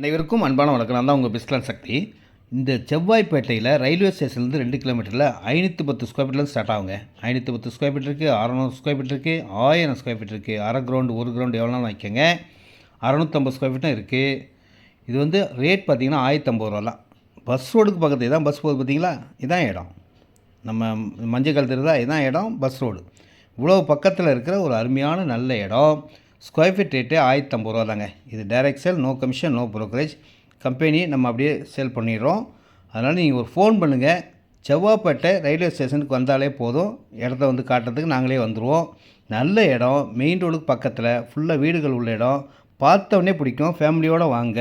அனைவருக்கும் அன்பான வணக்கம். நான் தான் உங்கள் பிஸ்லான் சக்தி. இந்த செவ்வாய்ப்பேட்டையில் ரயில்வே ஸ்டேஷன்லேருந்து 2 கிலோமீட்டரில் 510 ஸ்கொயர் ஃபீட்லேருந்து ஸ்டார்ட் ஆகுங்க. 510 ஸ்கொயர் ஃபீட் இருக்குது, 600 ஸ்கொயர் ஃபீட் இருக்குது, 1000 ஸ்கொயர் ஃபீட் இருக்குது, அரை கிரவுண்டு, ஒரு கிரவுண்டு எவ்வளோனாலும் வாங்கிக்கோங்க. 650 ஸ்கொயர் ஃபீட்டும் இருக்குது. இது வந்து ரேட் பார்த்திங்கன்னா 1050 ரூபா தான். பஸ் ரோடுக்கு பக்கத்தில் இதான் பஸ் போகுது பார்த்தீங்களா, இதான் இடம். நம்ம மஞ்சள் கல் தெரியுதா, இதான் இடம், பஸ் ரோடு. இவ்வளோ பக்கத்தில் இருக்கிற ஒரு அருமையான நல்ல இடம். ஸ்கொயர் ஃபீட் ரேட்டு 1050 ரூபா தாங்க. இது direct sale, no commission, no brokerage. Company நம்ம அப்படியே சேல் பண்ணிடுறோம். அதனால் நீங்கள் ஒரு ஃபோன் பண்ணுங்கள். செவ்வாய்ப்பேட்டை ரயில்வே ஸ்டேஷனுக்கு வந்தாலே போதும், இடத்த வந்து காட்டுறதுக்கு நாங்களே வந்துடுவோம். நல்ல இடம், மெயின் ரோடுக்கு பக்கத்தில், ஃபுல்லாக வீடுகள் உள்ள இடம். பார்த்தவொடனே பிடிக்கும். ஃபேமிலியோடு வாங்க.